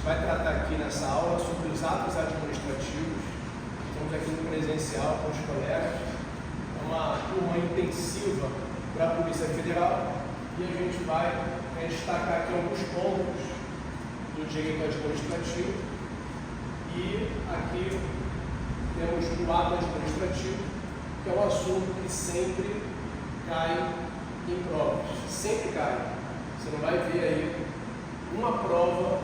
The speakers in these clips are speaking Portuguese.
vai tratar aqui nessa aula sobre os atos administrativos. Estamos aqui no presencial com os colegas. É uma turma intensiva para a Polícia Federal e a gente vai destacar aqui alguns pontos do direito administrativo. E aqui temos o ato administrativo, que é um assunto que sempre cai em provas. Sempre cai. Você não vai ver aí uma prova,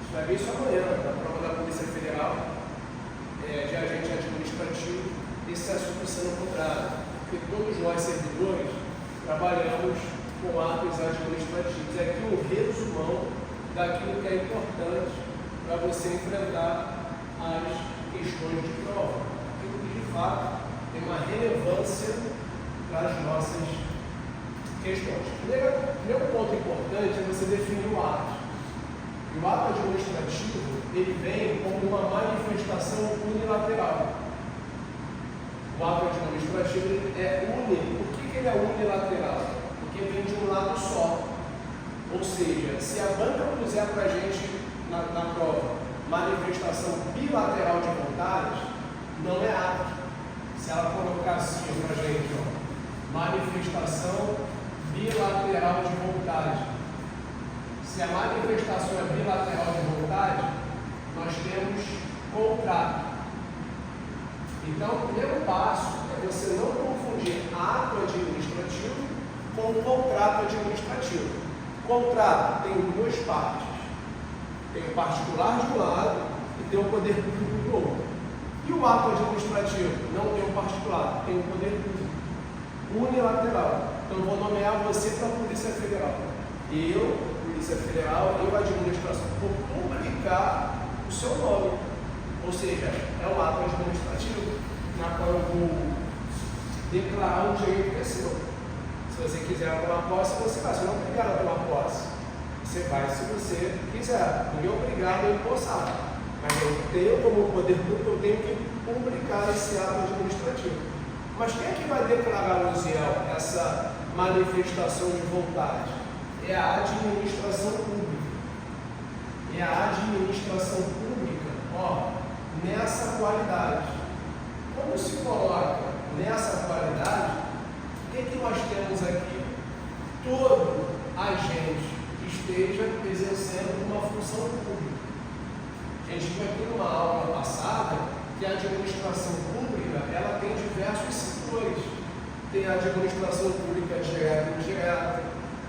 você vai ver isso amanhã, na prova da Polícia Federal, de agente administrativo, esse assunto sendo cobrado. Porque todos nós, servidores, trabalhamos com atos administrativos. É aqui um resumão daquilo que é importante para você enfrentar as questões de prova. Aquilo que, de fato, tem uma relevância para as nossas questões. Primeiro ponto importante é você definir o ato. E o ato administrativo, ele vem como uma manifestação unilateral. O ato administrativo é único. Por que ele é unilateral? Porque vem de um lado só. Ou seja, se a banca puser para a gente na prova manifestação bilateral de vontades, não é ato. Se ela colocar assim para a gente, manifestação bilateral de vontade. Se a manifestação é bilateral de vontade, nós temos contrato. Então, o primeiro passo é você não confundir ato administrativo com contrato administrativo. Contrato tem duas partes. Tem o particular de um lado e tem o poder público do outro. E o ato administrativo não tem o particular, tem o poder público. Unilateral. Então, eu vou nomear você para a Polícia Federal. Eu, Polícia Federal, eu, administração, vou publicar o seu nome. Ou seja, é um ato administrativo na qual eu vou declarar um direito que é seu. Se você quiser tomar posse, você vai. Você não é obrigado a tomar posse. Você vai se você quiser. Ninguém é obrigado a empossar. Mas eu tenho, como poder público, eu tenho que publicar esse ato administrativo. Mas quem é que vai declarar, Luziel, essa manifestação de vontade? É a administração pública. É a administração pública, nessa qualidade. Como se coloca nessa qualidade, o que nós temos aqui? Todo agente que esteja exercendo uma função pública. A gente viu aqui numa aula passada que a administração pública ela tem diversos setores. Tem a administração pública direta e indireta,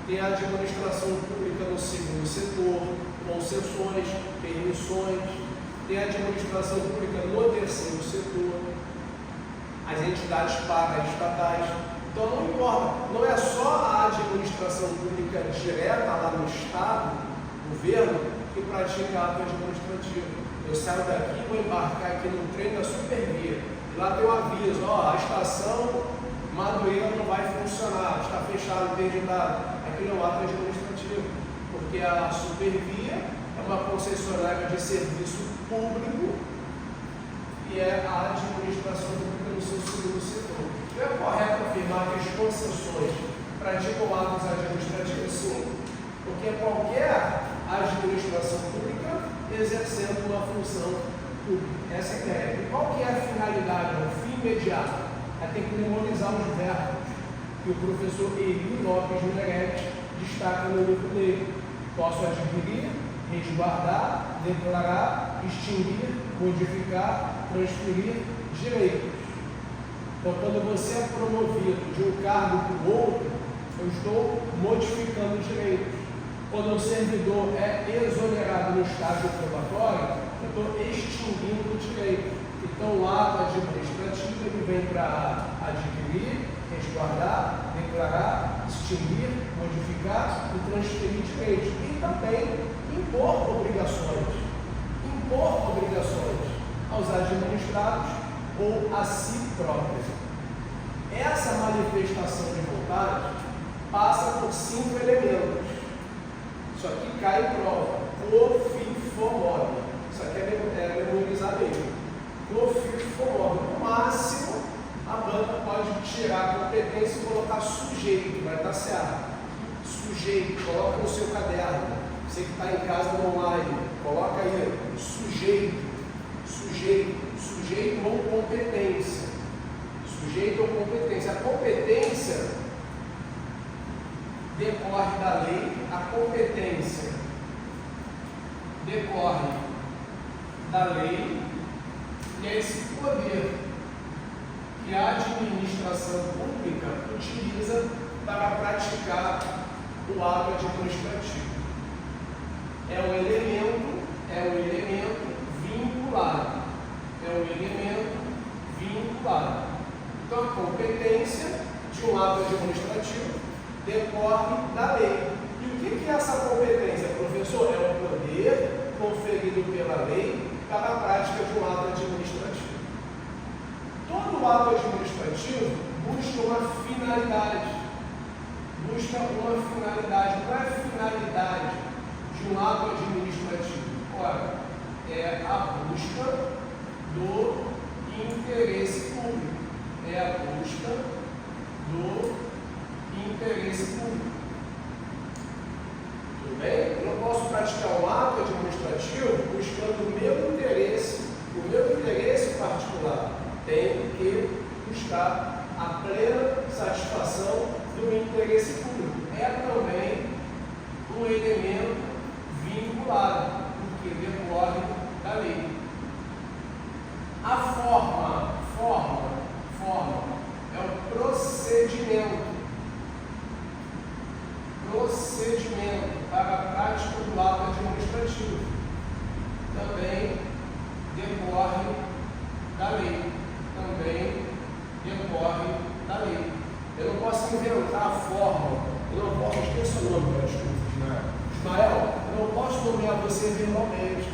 tem a administração pública no segundo setor, concessões, permissões, tem a administração pública no terceiro setor, as entidades paraestatais. Então não importa, não é só a administração pública direta lá no Estado, governo, que pratica ato administrativo. Eu saio daqui e vou embarcar aqui no trem da Supervia. E lá tem um aviso, a estação Madureira não vai funcionar, está fechado, interditado. Aquilo é um ato administrativo, porque a Supervia é uma concessionária de serviço público e é a administração pública no seu segundo setor. Não é correto afirmar que as concessões praticam atos administrativos? Sim, porque é qualquer administração pública exercendo uma função pública. Essa é a ideia. E qual que é a finalidade, o fim imediato? É ter que memorizar os verbos que o professor Eli Lopes Meirelles destaca no livro dele. Posso adquirir, resguardar, declarar, extinguir, modificar, transferir direitos. Então, quando você é promovido de um cargo para o outro, eu estou modificando direitos. Quando o servidor é exonerado no estágio probatório, eu estou extinguindo direitos. Então, o ato administrativo ele vem para adquirir, resguardar, declarar, extinguir, modificar e transferir direitos. E também impor obrigações aos administrados ou a si próprios. Essa manifestação de vontade passa por 5 elementos. Isso aqui cai em prova. Cofifomóvel. Isso aqui é memorizar mesmo. Cofifomóvel. No máximo, a banca pode tirar a competência e colocar sujeito, vai estar certo. Sujeito, coloca no seu caderno. Você que está está em casa no online, coloca aí, sujeito ou competência. Sujeito ou competência. A competência decorre da lei, a competência decorre da lei, e é esse poder que a administração pública utiliza para praticar o ato administrativo. É um elemento vinculado. Então, a competência de um ato administrativo decorre da lei. E o que é essa competência, professor? É o poder conferido pela lei para a prática de um ato administrativo. Todo ato administrativo busca uma finalidade. Qual é a finalidade de um ato administrativo? Ora, é a busca do interesse público. Tudo bem? Eu não posso praticar um ato administrativo buscando o meu interesse particular. Tenho que buscar a plena satisfação do interesse público. É também um elemento vinculado, porque decorre da lei. A forma é o procedimento para a prática do ato administrativo. Também decorre da lei. Eu não posso inventar a forma, eu não posso, esqueça o nome, desculpa, Ismael, eu não posso nomear você verbalmente.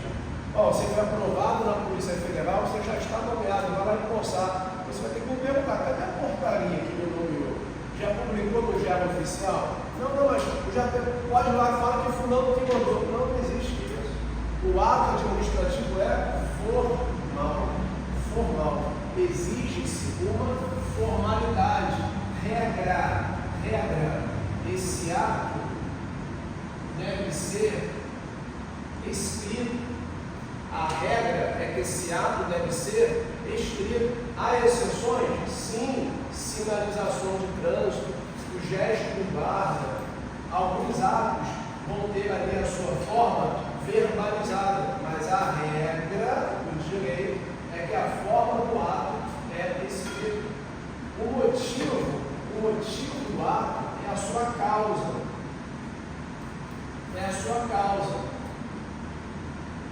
Você foi aprovado na Polícia Federal, você já está nomeado, vai lá empossar. Você vai ter que me perguntar, cadê a portaria que me nomeou? Já publicou no Diário Oficial? Não, mas já pode ir lá e falar que fulano que mandou. Não existe isso. O ato administrativo é formal. Exige-se uma formalidade, regra. Esse ato deve ser escrito. A regra é que esse ato deve ser escrito. Há exceções? Sim. Sinalização de trânsito, o gesto de guarda. Alguns atos vão ter ali a sua forma verbalizada, mas a regra do direito é que a forma do ato é escrita. O motivo do ato é a sua causa.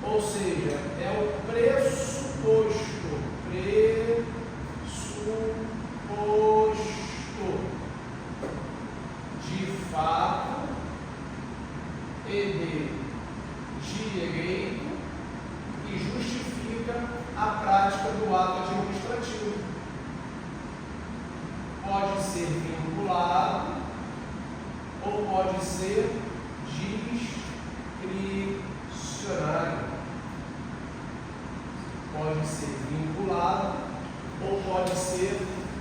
Ou seja, é o pressuposto de fato e de direito que justifica a prática do ato administrativo. Pode ser vinculado ou pode ser discricionário. Pode ser vinculado ou pode ser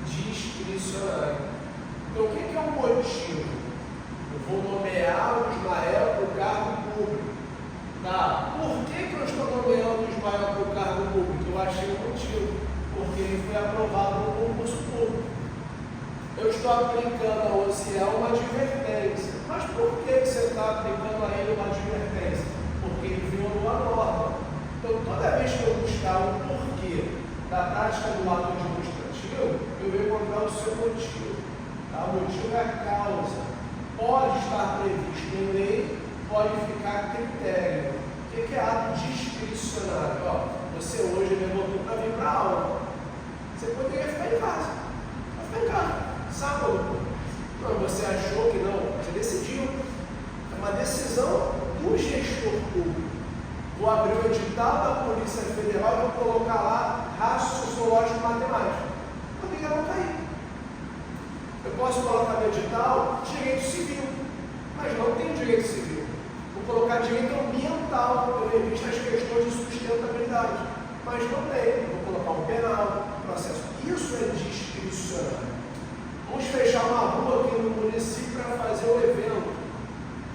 discricionário. Então, o que é o motivo? Eu vou nomear o Ismael para o cargo público. Tá? Por que eu estou nomeando o Ismael para o cargo público? Eu achei um motivo. Porque ele foi aprovado no concurso público. Eu estou aplicando a Ociel uma advertência. Mas por que você está aplicando a ele uma advertência? Porque ele violou a norma. Então, toda vez que eu buscar o porquê da prática do ato administrativo, eu vou encontrar o seu motivo. Tá? O motivo é a causa. Pode estar previsto em lei, pode ficar a critério. O que é ato discricionário? Você hoje levantou para vir para a aula. Você poderia ficar em casa. Vai ficar em casa. Sábado. Não, você achou que não. Você decidiu. É uma decisão do gestor público. Vou abrir o edital da Polícia Federal e vou colocar lá rastro sociológico matemático. Poderia não cair. Eu posso colocar no edital direito civil, mas não tem direito civil. Vou colocar direito ambiental, tendo em vista as questões de sustentabilidade, mas não tem. Vou colocar um penal, processo. Isso é discricionário. Vamos fechar uma rua aqui no município para fazer um evento.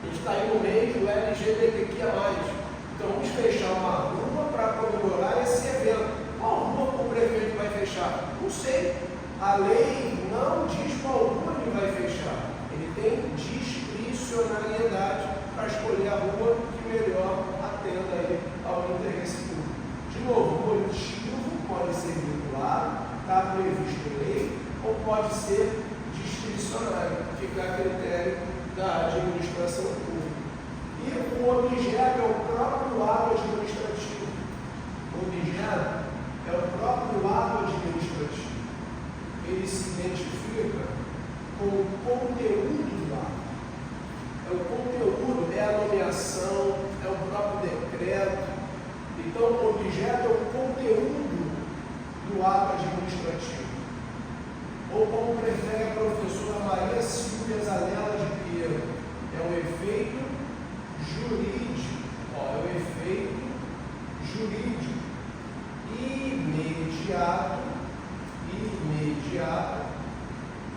A gente está aí no meio do LGBTQIA+. sei. A lei não diz qual rua ele vai fechar. Ele tem discricionariedade para escolher a rua que melhor atenda aí ao interesse público. De novo, o motivo pode ser vinculado, está previsto em lei, ou pode ser discricionário, fica a critério da administração pública. E o objeto é o próprio ato administrativo. O objeto é o próprio ato administrativo. Ele se identifica com o conteúdo do ato. É o conteúdo, é a nomeação, é o próprio decreto. Então, o objeto é o conteúdo do ato administrativo. Ou como prefere a professora Maria Silvia Zanella de Pinheiro, é um efeito jurídico. É um efeito jurídico imediato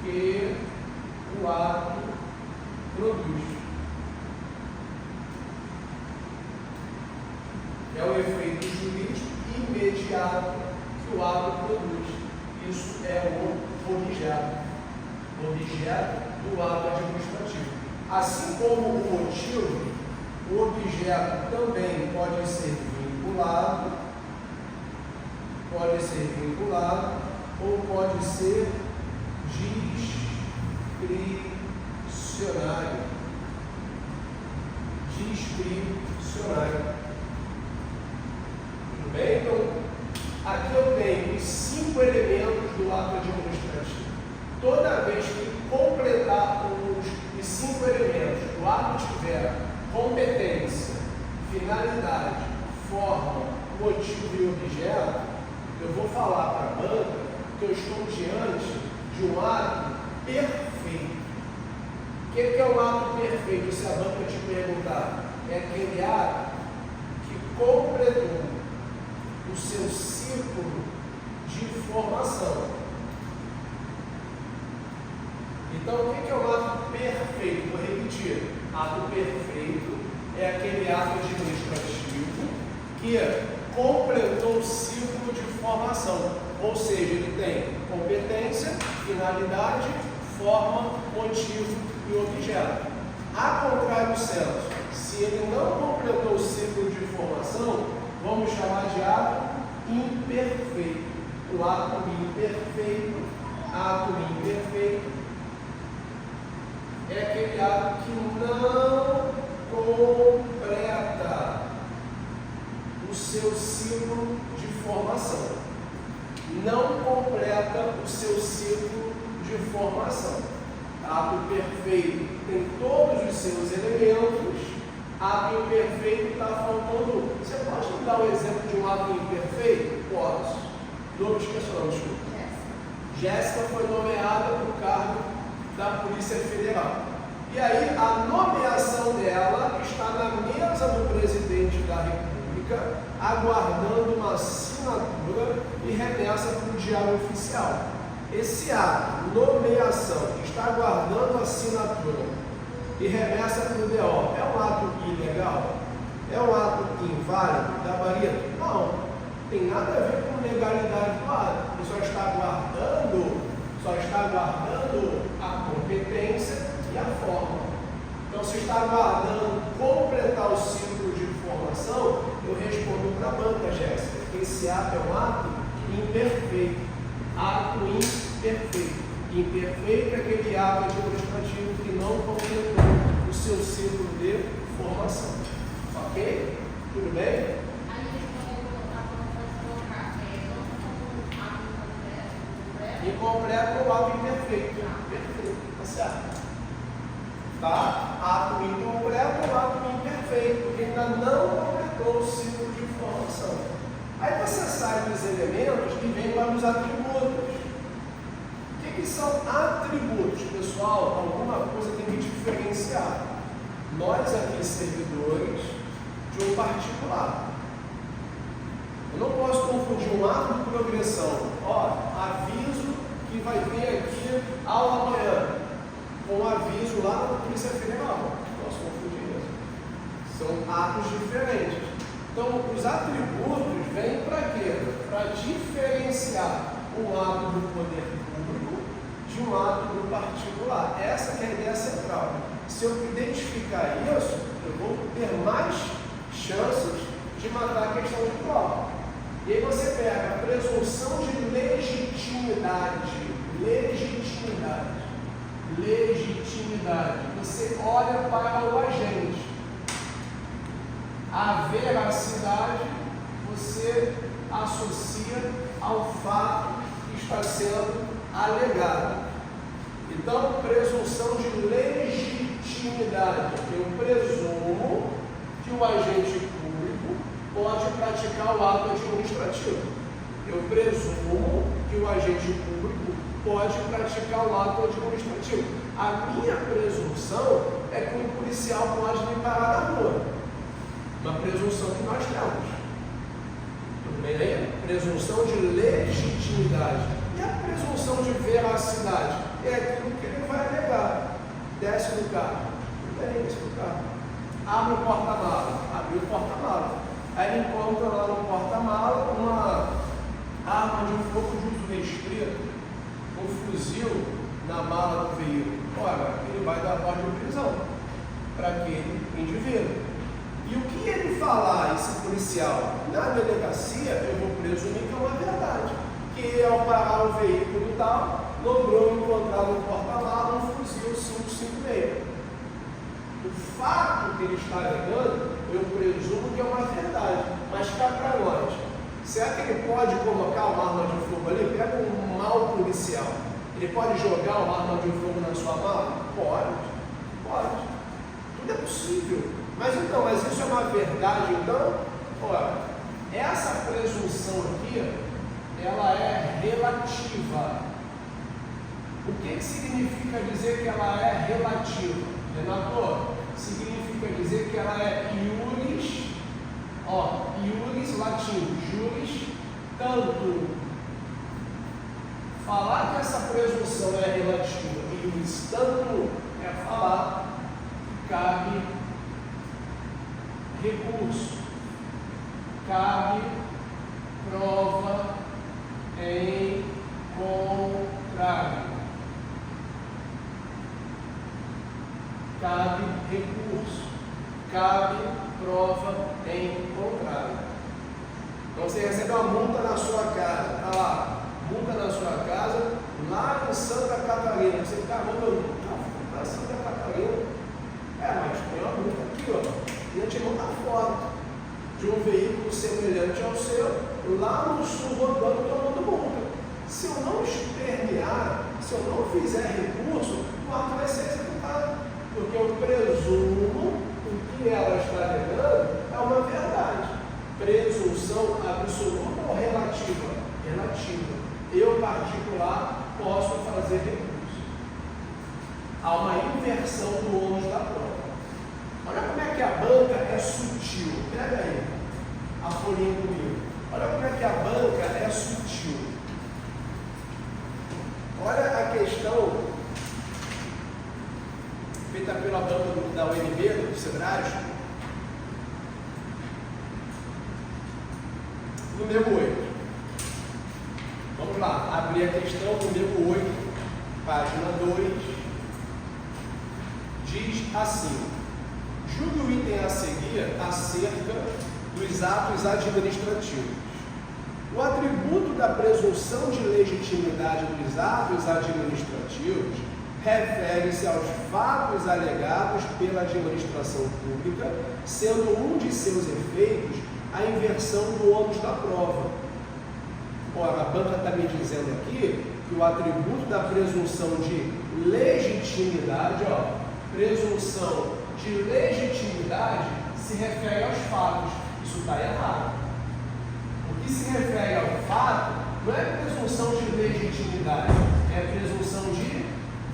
que o ato produz. É o efeito jurídico imediato que o ato produz. Isso é o objeto do ato administrativo. Assim como o motivo, o objeto também pode ser vinculado ou pode ser discricionário. Tudo bem? Então, aqui eu tenho os 5 elementos do ato administrativo. Toda vez que completar os 5 elementos, o ato tiver competência, finalidade, forma, motivo e objeto, eu vou falar para a banca que eu estou diante de um ato perfeito. O que é um ato perfeito? Se a banca te perguntar, é aquele ato que completou o seu ciclo de formação. Então, o que é um ato perfeito? Vou repetir. Ato perfeito é aquele ato administrativo que completou o ciclo de formação. Ou seja, ele tem competência, finalidade, forma, motivo e objeto. A contrário do senso, se ele não completou o ciclo de formação, vamos chamar de ato imperfeito. O ato imperfeito é aquele ato que não completa o seu ciclo de formação. Não completa o seu ciclo de formação. Ato perfeito tem todos os seus elementos. Ato imperfeito está faltando um. Você pode me dar um exemplo de um ato imperfeito? Posso. Nome de pessoa, desculpa. Jéssica foi nomeada para o cargo da Polícia Federal. E aí, a nomeação dela está na mesa do presidente da República, aguardando uma assinatura e remessa para o Diário Oficial. Esse ato, nomeação, está aguardando assinatura e remessa para o DO, é um ato ilegal? É um ato inválido? Gabarito? Não, tem nada a ver com legalidade do ato. Ele só está aguardando a competência e a forma. Então, se está aguardando completar o ciclo de formação, eu respondo para a banca, Jéssica, que esse ato é um ato imperfeito. Ato imperfeito. Imperfeito é aquele ato administrativo que não completou o seu ciclo de formação. Ok? Tudo bem? Incompleto ou ato imperfeito. Perfeito, tá certo. Tá? Ato incompleto ou ato imperfeito, porque ainda não completou o ciclo de formação. Aí você sai dos elementos e vem para os atributos. O que são atributos? Pessoal, alguma coisa tem que diferenciar. Nós aqui, servidores de um particular. Eu não posso confundir um ato de progressão. Aviso que vai vir aqui aula amanhã, com um aviso lá na Polícia Federal. Não posso confundir isso. São atos diferentes. Então, os atributos vêm para quê? Para diferenciar um ato do poder público de um ato do particular. Essa que é a ideia central. Se eu identificar isso, eu vou ter mais chances de matar a questão de prova. E aí você pega a presunção de legitimidade. Você olha para o agente. A veracidade você associa ao fato que está sendo alegado. Então, presunção de legitimidade. Eu presumo que o agente público pode praticar o ato administrativo. Eu presumo que o agente público pode praticar o ato administrativo. A minha presunção é que um policial pode me parar na rua. Uma presunção que nós temos. Tudo bem aí? Presunção de legitimidade. E a presunção de veracidade? É aquilo que ele vai alegar. Desce do carro. Tudo bem, desce do carro. Abre o porta-mala. Abre o porta-mala. Aí ele encontra lá no porta-mala uma arma de fogo de uso restrito, um fuzil na mala do veículo. Ora, ele vai dar ordem de prisão para aquele indivíduo. E o que ele falar, esse policial, na delegacia, eu vou presumir que é uma verdade. Que ao parar o veículo e tal, logrou encontrar no porta-mala um fuzil 5.56. O fato que ele está alegando, eu presumo que é uma verdade. Mas cá para nós, será que ele pode colocar uma arma de fogo ali? Pega um mau policial. Ele pode jogar uma arma de fogo na sua mala? Pode. Tudo é possível. Mas isso é uma verdade, então? Ora, essa presunção aqui, ela é relativa. O que significa dizer que ela é relativa? Renato, significa dizer que ela é iuris, iuris latim, juris, tanto. Falar que essa presunção é relativa e iuris tanto é falar que cabe recurso, cabe prova em contrário, cabe recurso, cabe prova em contrário. Então você recebe uma multa na sua casa, está lá, multa na sua casa, lá em Santa Catarina, você fica mandando para Santa Catarina, mas tem uma multa aqui, ó. E a gente manda foto de um veículo semelhante ao seu, lá no sul rodando, tomando multa. Se eu não espernear, se eu não fizer recurso, o ato vai ser executado. Porque eu presumo o que ela está alegando é uma verdade. Presunção absoluta ou relativa? Relativa. Eu, particular, posso fazer recurso. Há uma inversão do ônus da prova. Olha como é que a banca é sutil. Pega aí a folhinha comigo. Olha como é que a banca é sutil. Olha a questão feita pela banca da UNB, do Sebrae. Número 8. Vamos lá, abrir a questão, número 8, página 2. Diz assim: julgue o item a seguir acerca dos atos administrativos. O atributo da presunção de legitimidade dos atos administrativos refere-se aos fatos alegados pela administração pública, sendo um de seus efeitos a inversão do ônus da prova. Ora, a banca está me dizendo aqui que o atributo da presunção de legitimidade, presunção de legitimidade se refere aos fatos. Isso está errado. O que se refere ao fato não é presunção de legitimidade, é presunção de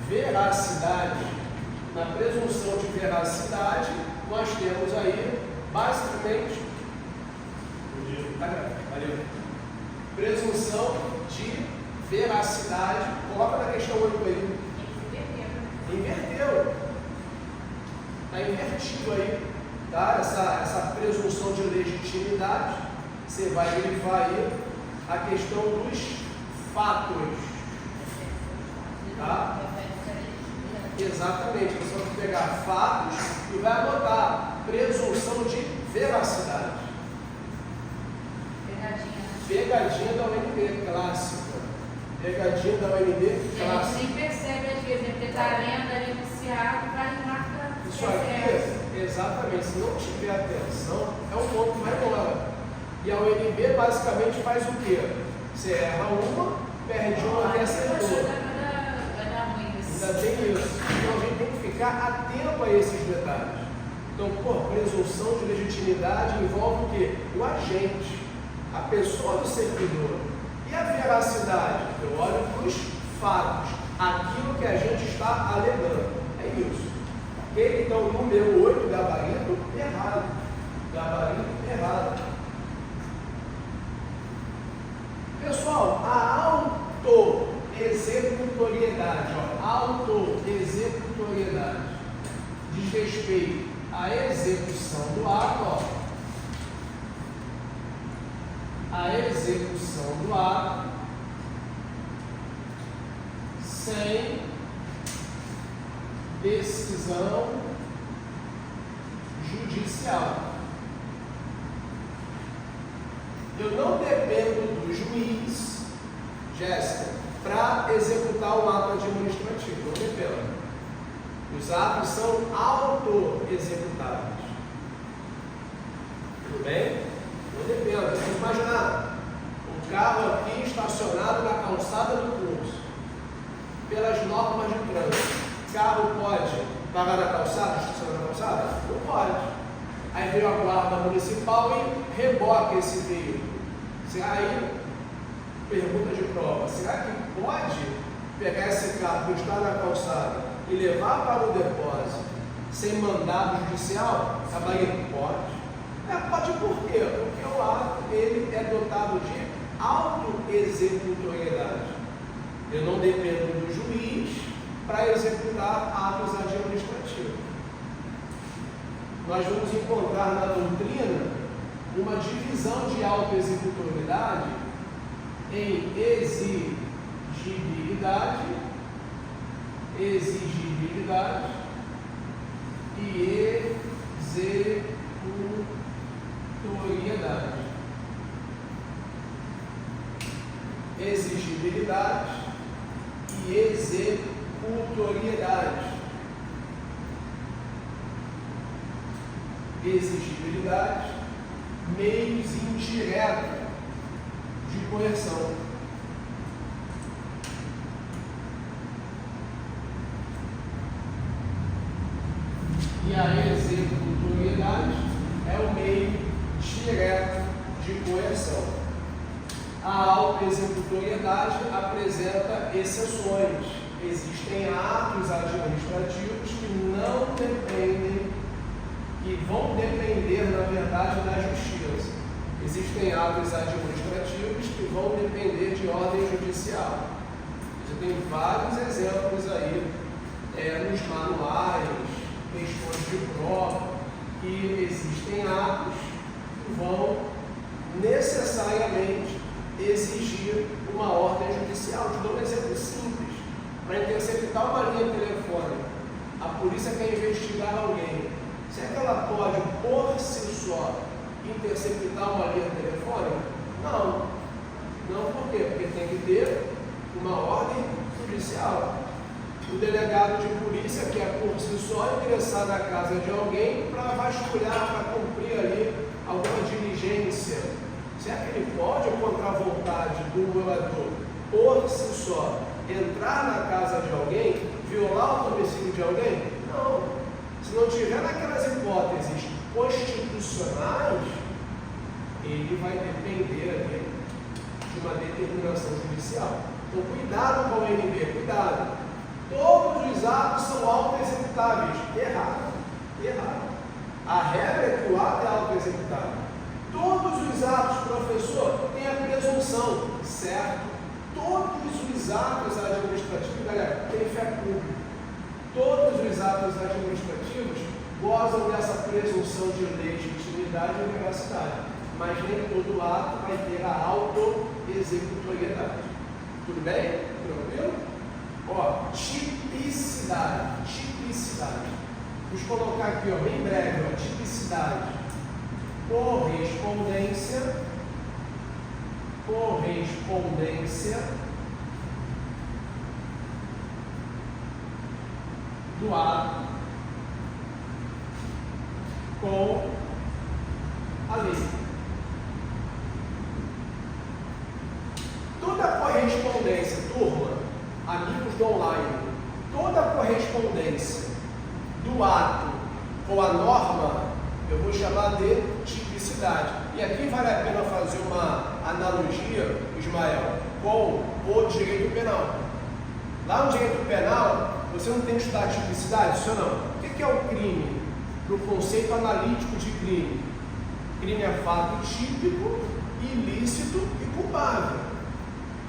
veracidade. Na presunção de veracidade, nós temos aí, basicamente, valeu. Presunção de veracidade. Coloca na questão 8 aí. Inverteu. Está invertido aí, tá? Essa presunção de legitimidade. Você vai verificar aí a questão dos fatos. Tá? Exatamente, você vai pegar fatos e vai anotar presunção de veracidade. Pegadinha da UNB clássica. Pegadinha da UNB clássica. A gente nem percebe às vezes, porque está lendo ali no CIAP, vai e marca. Isso aqui, exatamente, se não tiver atenção, é um ponto que vai embora. E a UNB basicamente faz o quê? Você erra uma, perde uma até acertou. Ainda tem isso. Então a gente tem que ficar atento a esses detalhes. Então, presunção de legitimidade envolve o quê? O agente, a pessoa do servidor. E a veracidade? Eu olho para os fatos, aquilo que a gente está alegando. É isso. Ok? Então, número 8, gabarito errado. Gabarito errado. Pessoal, a autoexecutoriedade, autoexecutoriedade diz respeito à execução do ato, a execução do ato sem decisão judicial. Eu não dependo do juiz, Jéssica, para executar o ato administrativo. Não dependo. Os atos são auto-executáveis. Tudo bem? Não dependo. Vamos imaginar o carro aqui estacionado na calçada do curso. Pelas normas de trânsito, o carro pode parar na calçada, estacionar na calçada? Não pode. Aí veio a guarda municipal e reboca esse veículo. Aí, pergunta de prova, será que pode pegar esse carro que está na calçada e levar para o depósito sem mandado judicial? Cabalheiro, pode. Pode por quê? Porque o ato ele é dotado de auto-executoriedade. Eu não dependo do juiz para executar atos administrativos. Nós vamos encontrar na doutrina uma divisão de auto-executoriedade em exigibilidade e executoriedade. Exigibilidade e executoriedade. Exigibilidade, meios indiretos de coerção. E a executoriedade é o meio direto de coerção. A auto-executoriedade apresenta exceções. Existem atos administrativos que não dependem, que vão depender, na verdade, da justiça. Existem atos administrativos que vão depender de ordem judicial. Você tem vários exemplos aí nos manuais, questões de prova, que existem atos que vão necessariamente exigir uma ordem judicial. Te dou um exemplo simples. Para interceptar uma linha telefônica, a polícia quer investigar alguém. Será que ela pode, por si só, interceptar uma linha telefônica? Não. Não, por quê? Porque tem que ter uma ordem judicial. O delegado de polícia quer, por si só, ingressar na casa de alguém para vasculhar, para cumprir ali alguma diligência. Será que ele pode, contra a vontade do morador, por si só, entrar na casa de alguém, violar o domicílio de alguém? Não. Se não tiver naquelas hipóteses constitucionais, ele vai depender ali de uma determinação judicial. Então, cuidado com o NB, cuidado. Todos os atos são auto-executáveis. Errado. Errado. A regra é que o ato é auto-executável. Todos os atos, professor, têm a presunção, certo? Todos os atos administrativos, galera, têm fé pública. Todos os atos administrativos gozam dessa presunção de legitimidade e veracidade, mas nem todo ato vai ter a auto-executoriedade. Tudo bem? Tranquilo? Ó, tipicidade. Vamos colocar aqui, ó, bem breve, ó, tipicidade. Correspondência do ato com a lei. Toda correspondência, turma, amigos do online, toda correspondência do ato com a norma, eu vou chamar de tipicidade. E aqui vale a pena fazer uma analogia, Ismael, com o direito penal. Lá no direito penal, você não tem que estudar tipicidade, isso não. O que é o crime? No conceito analítico de crime. Crime é fato típico, ilícito e culpável.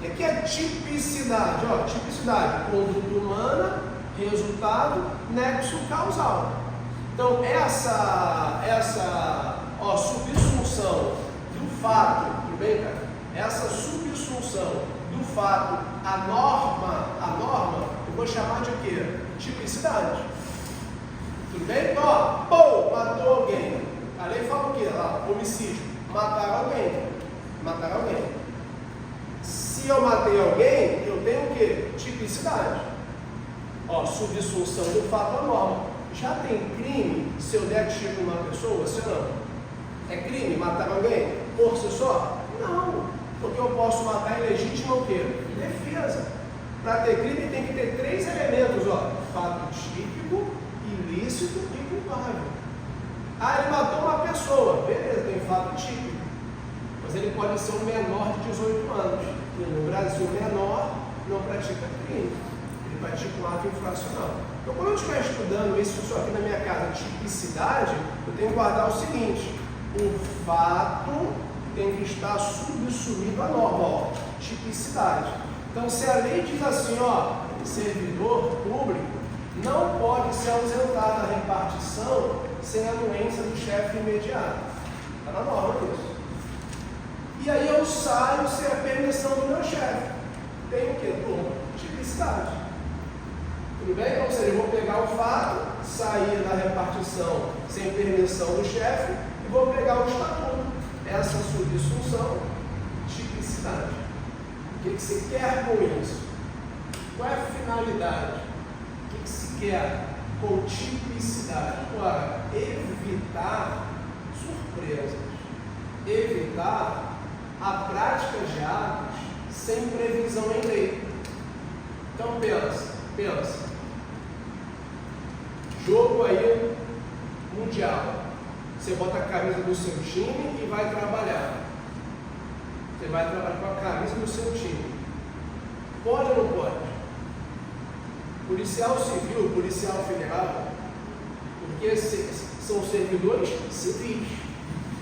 O que é tipicidade? Ó, tipicidade, conduta humana, resultado, nexo causal. Então, essa subsunção do fato, tudo bem, cara? Essa subsunção do fato, a norma, eu vou chamar de quê? Tipicidade. Tudo bem? Então, ó, pô, matou alguém. A lei fala o quê? Lá, homicídio. Matar alguém. Se eu matei alguém, eu tenho o quê? Tipicidade. Ó, subsunção do fato à norma. Já tem crime se eu der tiro em uma pessoa, se não? É crime matar alguém por si só? Não, porque eu posso matar em legítima o quê? Defesa. Para ter crime tem que ter 3 elementos, ó. Fato típico, ilícito e culpável. Ah, ele matou uma pessoa, beleza, tem fato típico. Mas ele pode ser um menor de 18 anos. E no Brasil, menor não pratica crime. Ele pratica um ato infracional. Então, quando eu estiver estudando isso aqui na minha casa, tipicidade, eu tenho que guardar o seguinte: o fato tem que estar subsumido à norma, ó, tipicidade. Então, se a lei diz assim, ó, servidor público não pode se ausentar da repartição sem a anuência do chefe imediato. Está na norma isso. E aí eu saio sem a permissão do meu chefe. Tem o quê? Tipicidade. Tudo bem? Ou seja, eu vou pegar o fato, sair da repartição sem permissão do chefe e vou pegar o estatuto. Essa subsunção, tipicidade. O que se quer com isso? Qual é a finalidade? O que se quer com tipicidade? Ora, evitar surpresas. Evitar a prática de atos sem previsão em lei. Então pensa. Jogo aí mundial. Você bota a camisa do seu time e vai trabalhar. Você vai trabalhar com a camisa do seu time. Pode ou não pode? Policial civil, policial federal, porque são servidores civis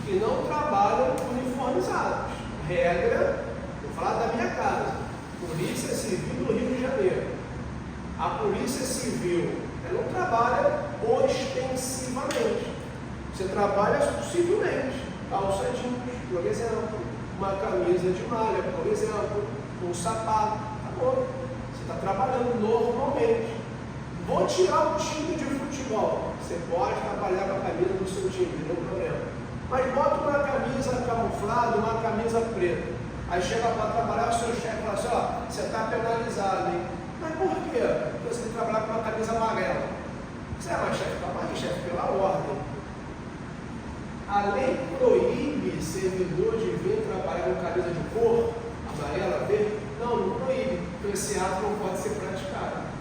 que não trabalham uniformizados. Regra, vou falar da minha casa, Polícia Civil do Rio de Janeiro. A Polícia Civil, ela não trabalha ostensivamente. Você trabalha civilmente. Calça jeans, por exemplo, uma camisa de malha, por exemplo, um sapato. Acabou. Você está trabalhando normalmente. Vou tirar o time de futebol. Você pode trabalhar com a camisa do seu time, não tem problema. Mas bota uma camisa camuflada, uma camisa preta. Aí chega para trabalhar, o seu chefe fala assim, ó, você está penalizado, hein? Mas por quê? Porque você tem que trabalhar com uma camisa amarela. Você é mais chefe? Calma aí, chefe, pela ordem. A lei proíbe servidor de vir trabalhar com camisa de cor, amarela, verde? Não proíbe, porque esse ato não pode ser praticado.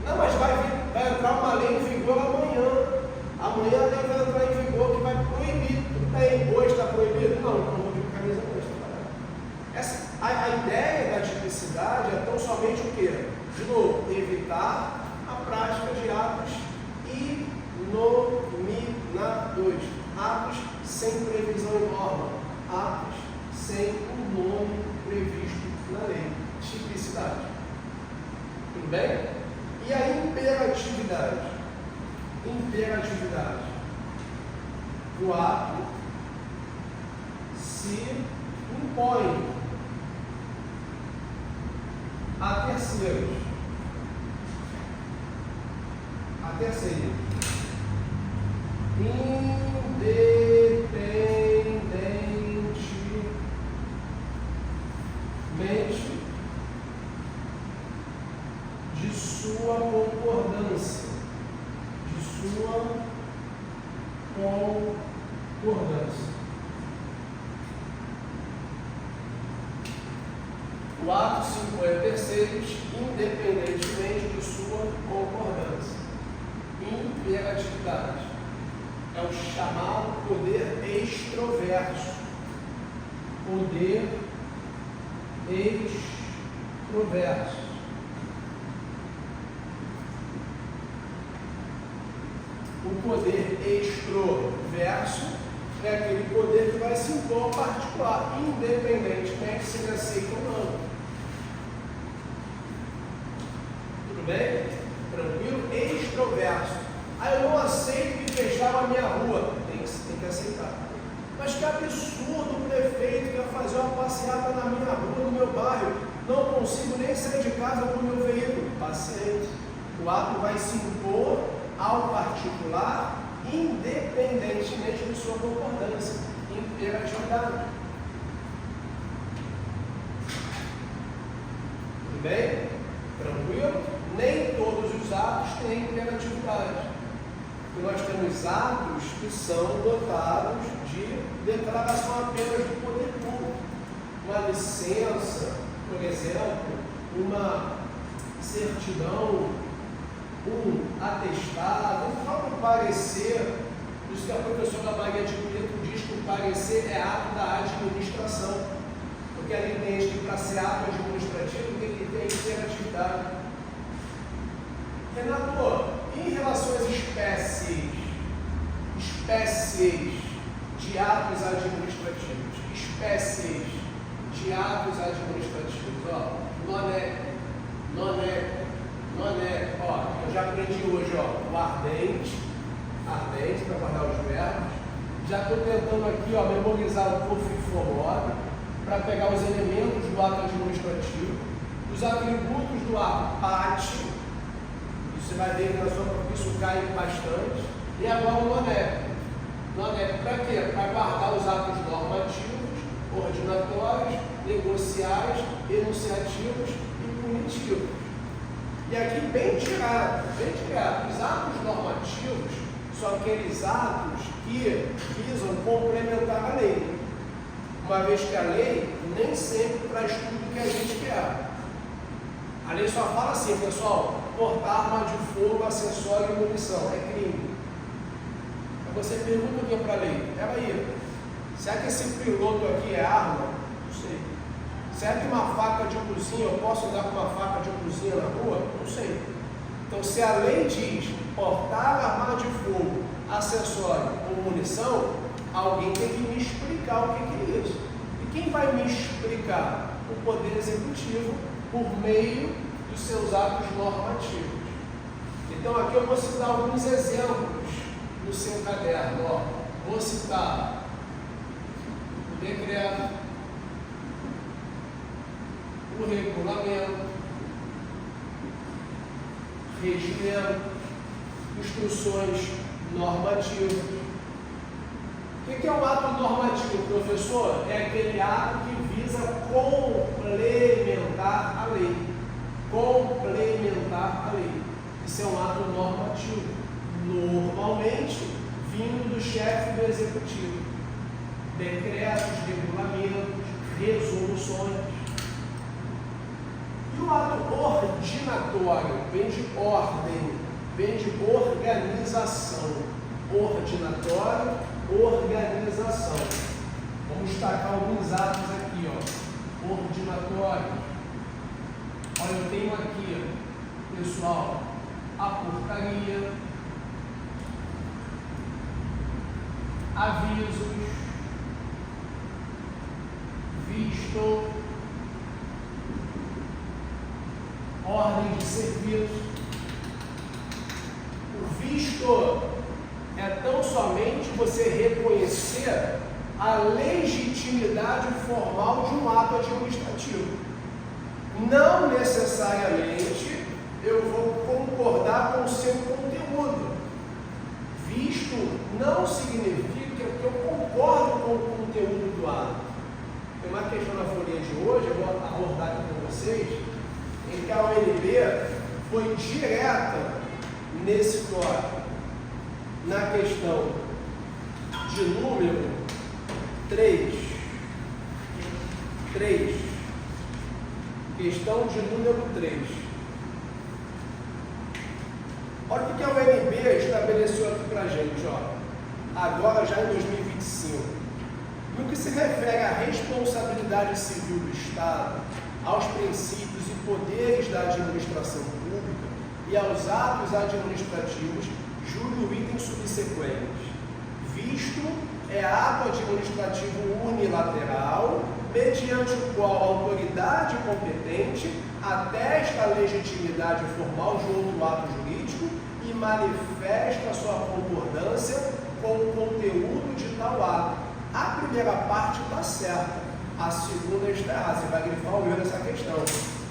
Não, mas vai entrar uma lei em vigor amanhã. Amanhã a lei vai entrar em vigor que vai proibir. Tudo bem, hoje está proibido? Não vou vir com camisa hoje. A ideia da tipicidade é tão somente o quê? De novo, evitar a prática de atos inominados, atos sem previsão em norma, atos sem o nome previsto na lei. Tipicidade. Tudo bem? E a imperatividade? Imperatividade. O ato se impõe. financeiros. A terceira, independentemente de sua concordância, O ato se impõe a terceiros, independentemente de sua concordância. Imperatividade é o chamado poder extroverso. Poder extroverso. O poder extroverso é aquele poder que vai se impor ao particular, independentemente se ele aceita ou não. Tudo bem? Tranquilo? Extroverso. Ah, eu não aceito que fecharam a minha rua. Tem que aceitar. Mas que absurdo o prefeito quer fazer uma passeata na minha rua, no meu bairro. Não consigo nem sair de casa com o meu veículo. Paciente. O ato vai se impor ao particular, independentemente de sua concordância. Imperatividade. Tudo bem? Tranquilo? Nem todos os atos têm imperatividade. E nós temos atos que são dotados de declaração apenas do poder público. Uma licença, por exemplo, uma certidão, um atestado, um próprio parecer. Por isso que a professora Maria de Brito diz que o parecer é ato da administração, porque ela entende que para ser ato administrativo tem que ter imperatividade. Renato, em relação às espécies de atos administrativos, ó, noné, ó, eu já aprendi hoje, ó, o ardente, para guardar os verbos. Já estou tentando aqui, ó, memorizar o porfifomodo, para pegar os elementos do ato administrativo, os atributos do ato pati, você vai ver que na sua profissão isso cai bastante, e agora o noné. Noné, para quê? Para guardar os atos normativos, ordinatórios, negociais, enunciativos e punitivos. E aqui bem tirado, os atos normativos são aqueles atos que visam complementar a lei. Uma vez que a lei nem sempre traz tudo que a gente quer. A lei só fala assim, pessoal, portar arma de fogo, acessório e munição é crime. Aí você pergunta o que para a lei? Peraí, será que esse piloto aqui é arma? Não sei. Será que uma faca de cozinha, eu posso andar com uma faca de cozinha na rua? Não sei. Então, se a lei diz portar arma de fogo, acessório ou munição, alguém tem que me explicar o que é isso. E quem vai me explicar? O Poder Executivo, por meio dos seus atos normativos. Então, aqui eu vou citar alguns exemplos no seu caderno. Ó. Vou citar o decreto, o regulamento, regimento, instruções normativas. O que é um ato normativo, professor? É aquele ato que visa complementar a lei. Isso é um ato normativo, normalmente vindo do chefe do executivo. Decretos, regulamentos, resoluções. E o ato ordinatório vem de ordem, vem de organização. Ordinatório, organização. Vamos destacar alguns atos aqui, ó. Ordinatório. Olha, eu tenho aqui, pessoal, a portaria, avisos, visto, ordem de serviço. O visto é tão somente você reconhecer a legitimidade formal de um ato administrativo. não necessariamente eu vou concordar com o seu conteúdo. Visto não significa que eu concordo com o conteúdo do ato. Tem uma questão na folha de hoje, eu vou abordar aqui com vocês, em que a ONB foi direta nesse tópico, na questão de número 3. Questão de número 3. Olha o que a ONB estabeleceu aqui para a gente, ó. Agora já em 2025. No que se refere à responsabilidade civil do Estado, aos princípios e poderes da administração pública e aos atos administrativos, julgue o item subsequente. Visto é ato administrativo unilateral, mediante o qual a autoridade competente atesta a legitimidade formal de outro ato jurídico e manifesta sua concordância com o conteúdo de tal ato. A primeira parte está certa, a segunda está errada. Você vai grifar o meu nessa questão.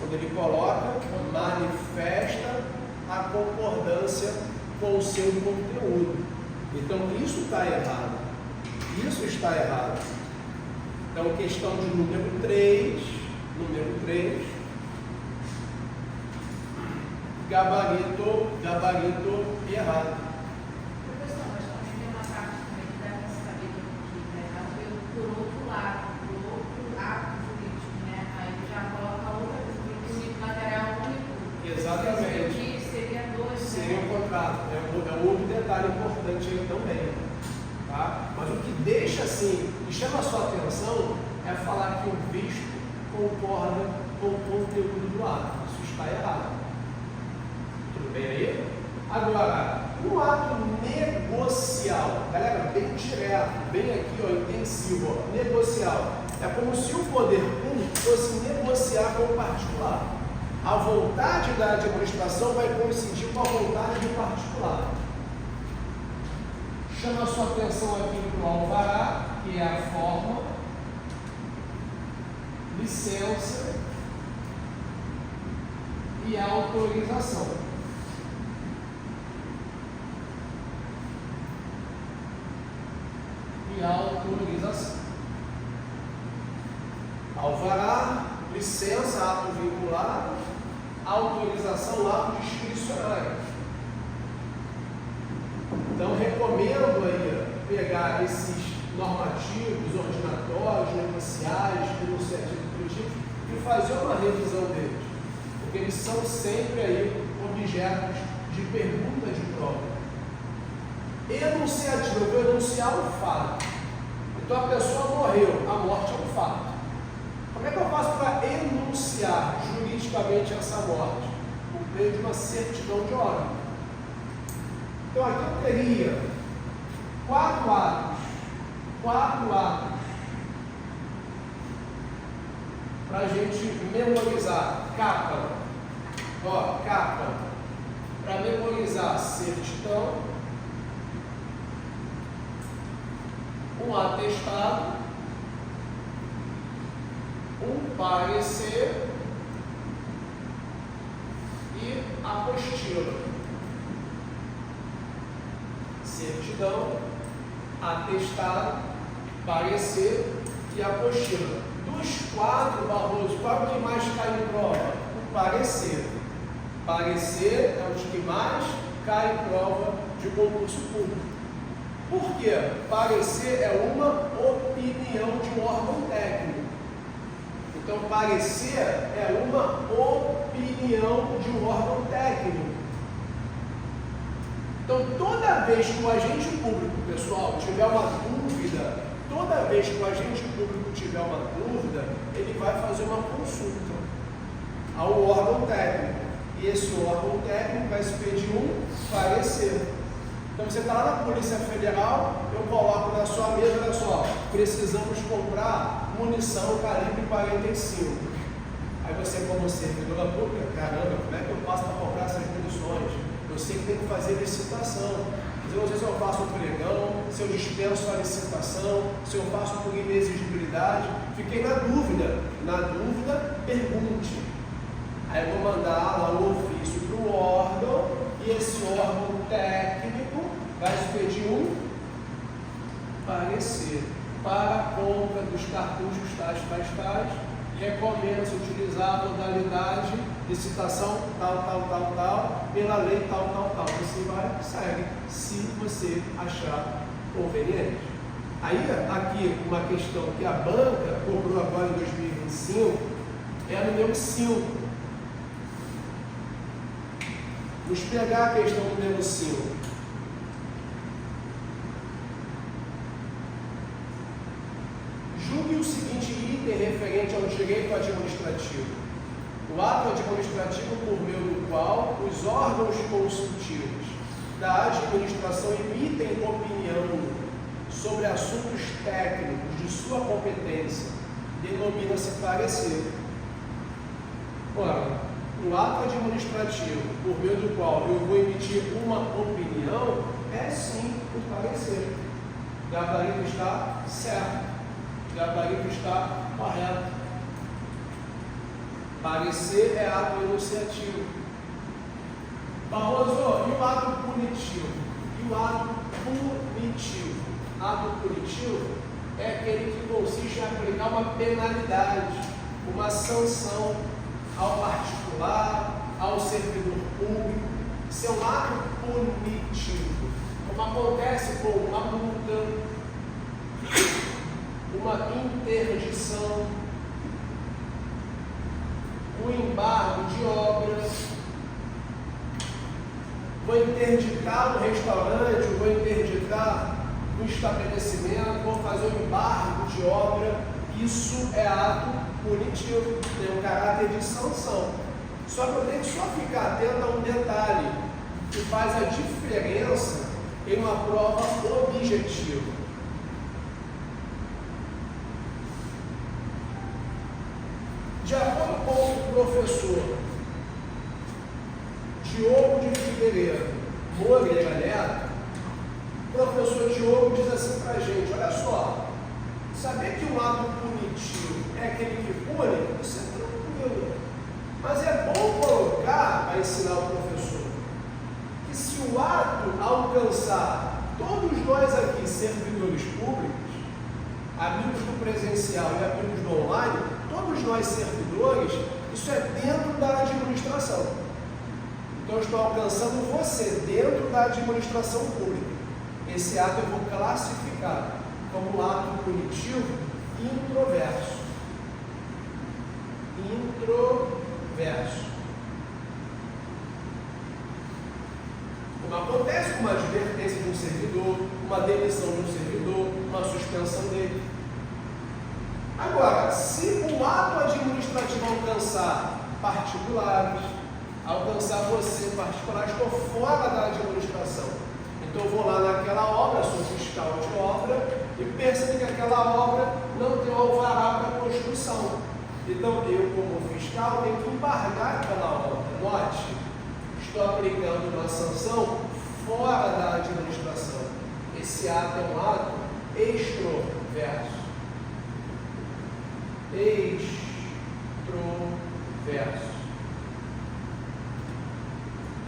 Quando ele coloca, manifesta a concordância com o seu conteúdo. Então, isso está errado. Isso está errado. Então, questão de número 3, gabarito errado. Professor, mas também tem uma parte também que dá para saber que está errado por outro lado, por outro ato jurídico, né? Aí já coloca outra princípio material único. Exatamente. Seria dois, né? Seria um contrato. É outro detalhe importante aí também. Tá? Mas o que deixa assim, e chama a sua atenção, é falar que o visto concorda com o conteúdo do ato. Isso está errado. Tudo bem aí? Agora, no ato negocial, galera, bem direto, bem aqui, ó, intensivo, ó, negocial. É como se o poder público fosse negociar com o particular. A vontade da administração vai coincidir com a vontade do particular. Chama a sua atenção aqui para o alvará, que é a forma, licença e autorização. Alvará, licença, ato vinculado, autorização, ato discricionário. Então, recomendo aí pegar esses normativos, ordinatórios, negociais, denunciativos e fazer uma revisão deles, porque eles são sempre aí objetos de pergunta de prova. Enunciativo, eu vou enunciar um fato. Então a pessoa morreu, a morte é um fato. Como é que eu faço para enunciar juridicamente essa morte? Por meio de uma certidão de óbito. Então aqui eu teria quatro atos para a gente memorizar. Capa, para memorizar certidão, um atestado, um parecer e apostila. Certidão, atestado, parecer e apostila. Dos quatro, Barroso, qual que mais cai em prova? O parecer. Parecer é o que mais cai em prova de concurso público. Por quê? Parecer é uma opinião de um órgão técnico. Então, parecer é uma opinião de um órgão técnico. Então, toda vez que o agente público, pessoal, tiver uma dúvida, ele vai fazer uma consulta ao órgão técnico. E esse órgão técnico vai expedir um parecer. Então, você está lá na Polícia Federal, eu coloco na sua mesa, olha só, precisamos comprar munição calibre 45. Aí você, como servidora pública, caramba, como é que eu faço para comprar essas munições? Eu sei que tem que fazer licitação. Eu não sei se eu faço um pregão, se eu dispenso a licitação, se eu faço por inexigibilidade. Fiquei na dúvida. Na dúvida, pergunte. Aí eu vou mandar lá o ofício para o órgão, e esse órgão técnico vai expedir um parecer para a compra dos cartuchos tais, recomenda-se utilizar a modalidade de citação tal, pela lei tal. Você vai, segue, se você achar conveniente. Aí, aqui, uma questão que a banca cobrou agora em 2025, é a número 5. Vamos pegar a questão número 5. Julgue o seguinte item referente ao direito administrativo. O ato administrativo por meio do qual os órgãos consultivos da administração emitem opinião sobre assuntos técnicos de sua competência denomina-se parecer. Ora, o ato administrativo por meio do qual eu vou emitir uma opinião é sim o parecer. O gabarito está certo. O gabarito está correto. Parecer é ato enunciativo. Barroso, e o ato punitivo? E o ato punitivo? Ato punitivo é aquele que consiste em aplicar uma penalidade, uma sanção ao particular, ao servidor público. Isso é um ato punitivo. Como acontece com uma multa, uma interdição, o embargo de obras. Vou interditar um restaurante, vou interditar um estabelecimento, vou fazer um embargo de obra. Isso é ato punitivo, tem um caráter de sanção. Só que eu tenho que só ficar atento a um detalhe que faz a diferença em uma prova objetiva. De acordo com o professor Diogo de Figueiredo Moreira Neto, o professor Diogo diz assim para a gente: olha só, saber que um ato punitivo é aquele que pune, isso é tranquilo. Mas é bom colocar, a ensinar o professor, que se o ato alcançar todos nós aqui, servidores públicos, amigos do presencial e amigos do online, todos nós servidores, isso é dentro da administração. Então eu estou alcançando você dentro da administração pública. Esse ato eu vou classificar como ato punitivo introverso. Introverso. Como acontece com uma advertência de um servidor, uma demissão de um servidor, uma suspensão dele. Agora, se o ato administrativo alcançar particulares, alcançar você particular, estou fora da administração. Então eu vou lá naquela obra, sou fiscal de obra, e percebo que aquela obra não tem alvará para construção. Então eu, como fiscal, tenho que embargar aquela obra. Note, estou aplicando uma sanção fora da administração. Esse ato é um ato extroverso. Extroverso.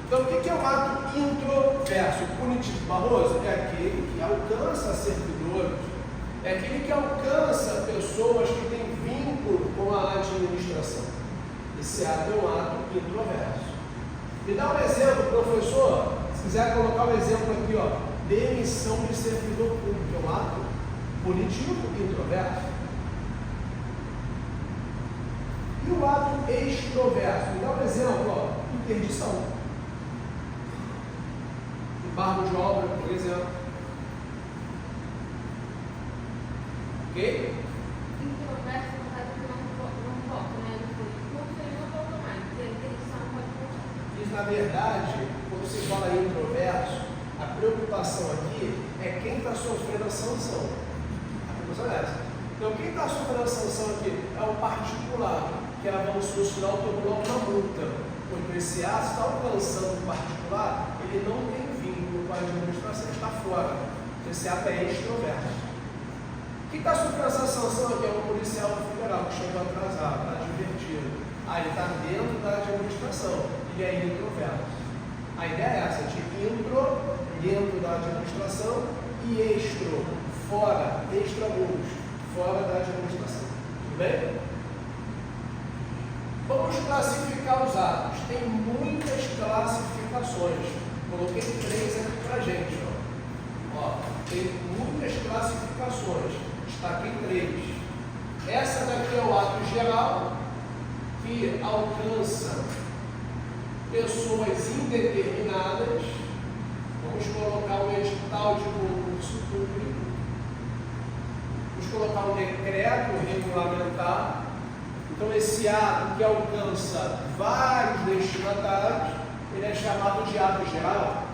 Então, o que é um ato introverso? Punitivo, Barroso, é aquele que alcança servidores, é aquele que alcança pessoas que têm vínculo com a administração. Esse ato é um ato introverso. Me dá um exemplo, professor. Se quiser colocar um exemplo aqui, ó, demissão de servidor público, é um ato punitivo introverso. E o ato extroverso? Me dá um exemplo, ó, interdição. Embargo de obra, por exemplo. Ok? Introverso, no caso, não toca, né? Não toca mais, porque a interdição pode voltar. Isso, na verdade, quando se fala em introverso, a preocupação aqui é quem está sofrendo a sanção. A preocupação é essa. Então, quem está sofrendo a sanção aqui é o particular, que avançou o sinal, tomou uma multa. Quando esse ato está alcançando o particular, ele não tem vínculo com a administração, está fora. Esse ato é extroverso. Quem está sofrendo essa sanção aqui é um policial federal que chegou atrasado, está advertido. Ele está dentro da administração, ele é introverso. A ideia é essa, de intro, dentro da administração, e extro, fora, extramuros, fora da administração. Tudo bem? Vamos classificar os atos. Tem muitas classificações. Coloquei 3 aqui para a gente. Tem muitas classificações. Destaquei 3. Essa daqui é o ato geral, que alcança pessoas indeterminadas. Vamos colocar um edital de concurso público. Vamos colocar um decreto regulamentar. Então, esse ato que alcança vários destinatários, ele é chamado de ato geral.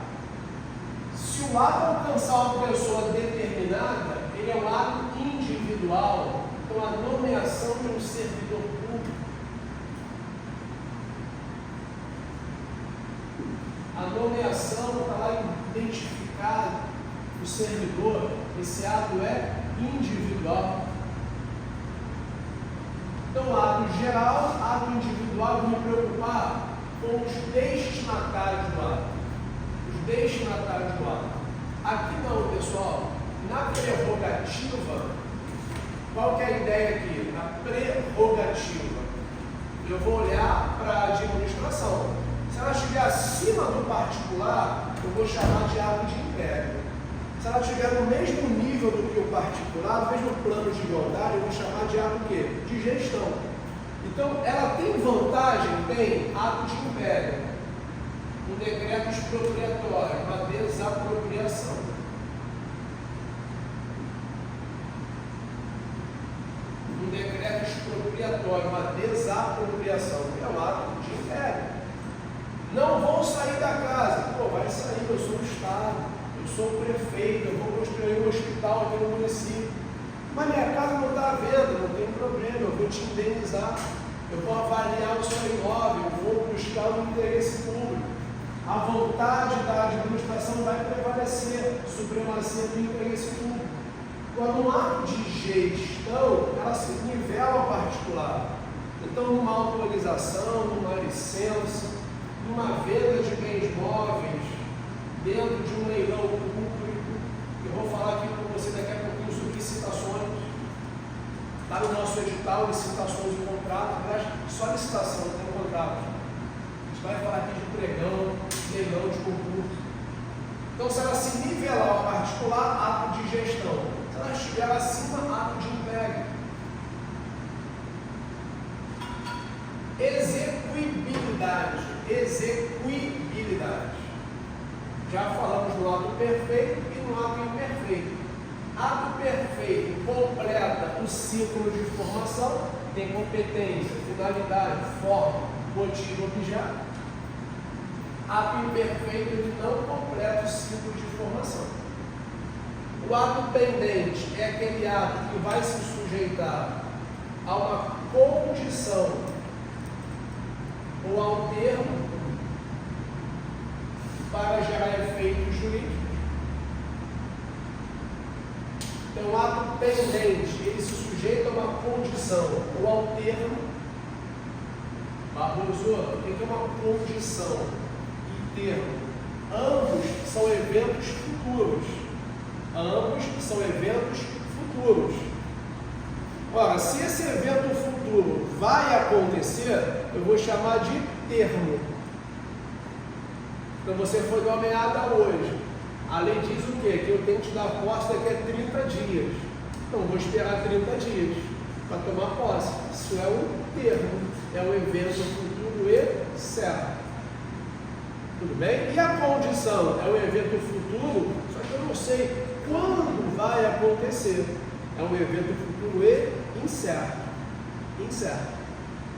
Se o ato alcançar uma pessoa determinada, ele é um ato individual. Então, a nomeação de um servidor público. A nomeação está lá identificado, o servidor, esse ato é individual. Então, ato geral, ato individual, vou me preocupar com os destinatários do ato. Os destinatários do ato. Aqui não, pessoal. Na prerrogativa, qual que é a ideia aqui? Na prerrogativa, eu vou olhar para a administração. Se ela estiver acima do particular, eu vou chamar de ato de império. Se ela estiver no mesmo nível do que o particular, no mesmo plano de igualdade, eu vou chamar de ato o quê? De gestão. Então, ela tem vantagem? Tem. Ato de império. Um decreto expropriatório, uma desapropriação. Um decreto expropriatório, uma desapropriação, é um ato de império. Não vou sair da casa. Vai sair, eu sou do Estado, eu sou o prefeito, eu vou construir um hospital aqui no município. Mas minha casa não está à venda, não tem problema, eu vou te indenizar. Eu vou avaliar o seu imóvel, eu vou buscar o interesse público. A vontade da administração vai prevalecer, supremacia do interesse público. Quando um ato de gestão, ela se nivela ao particular. Então, numa autorização, numa licença, numa venda de bens móveis, dentro de um leilão público, eu vou falar aqui com você daqui a pouquinho sobre licitações. Está no nosso edital, licitações e contrato, aliás, só licitação, não tem contrato. A gente vai falar aqui de pregão, leilão de concurso. Então, se ela se nivelar ao particular, ato de gestão. Se ela estiver acima, ato de império. Execuibilidade. Execuibilidade. Já falamos no ato perfeito e no ato imperfeito. Ato perfeito completa o ciclo de formação, tem competência, finalidade, forma, motivo, objeto. Ato imperfeito, ele não completa o ciclo de formação. O ato pendente é aquele ato que vai se sujeitar a uma condição ou a um termo para gerar efeitos jurídicos. Então, o ato pendente, ele se sujeita a uma condição ou ao termo. Barroso, o que é uma condição e termo? Ambos são eventos futuros. Ambos são eventos futuros. Ora, se esse evento futuro vai acontecer, eu vou chamar de termo. Então, você foi nomeada hoje. A lei diz o quê? Que eu tenho que te dar posse daqui a 30 dias. Então, eu vou esperar 30 dias para tomar posse. Isso é um termo, é um evento futuro e certo. Tudo bem? E a condição é um evento futuro, só que eu não sei quando vai acontecer. É um evento futuro e incerto. Incerto.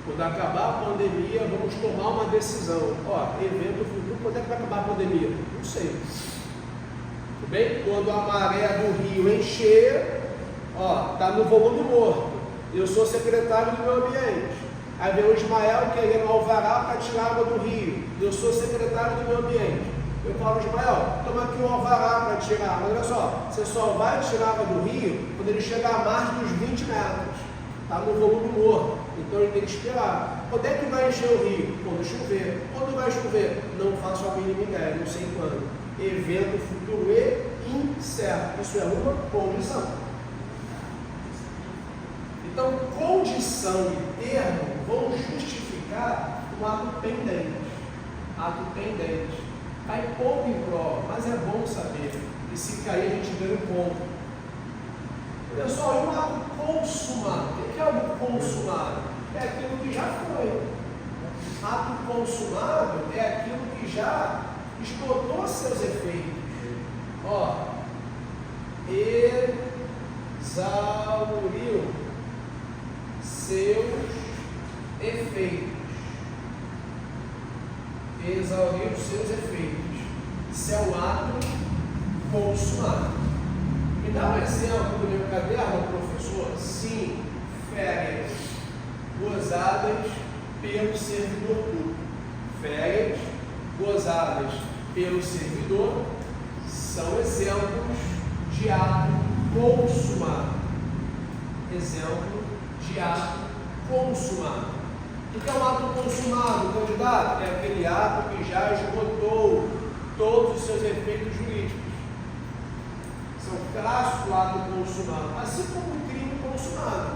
Quando acabar a pandemia, vamos tomar uma decisão. Evento futuro, quando é que vai acabar a pandemia? Não sei. Tudo bem? Quando a maré do rio encher, está no volume morto. Eu sou secretário do meio ambiente. Aí vem o Ismael querendo alvará para tirar água do rio. Eu sou secretário do meio ambiente. Eu falo, Ismael, toma aqui um alvará para tirar. Mas olha só, você só vai tirar água do rio quando ele chegar a mais dos 20 metros. Está no volume morto. Então ele tem que esperar. Quando é que vai encher o rio? Quando chover. Quando vai chover? Não faço a mínima ideia, não sei quando. Evento futuro e incerto. Isso é uma condição. Então, condição e termo vão justificar um ato pendente. Ato pendente. Cai pouco em prova, mas é bom saber. E se cair, a gente ganha um ponto. Pessoal, e um ato consumado? O que é algo consumado? É aquilo que já foi. Ato consumado é aquilo que já esgotou seus efeitos. Ó, exauriu seus efeitos. Exauriu seus efeitos. Isso é um ato consumado. Me dá um exemplo do meu caderno, professor? Sim, férias gozadas pelo servidor público. Férias gozadas pelo servidor são exemplos de ato consumado. Exemplo de ato consumado. O que é um ato consumado, candidato? É aquele ato que já esgotou todos os seus efeitos jurídicos. São classos do ato consumado, assim como o crime consumado.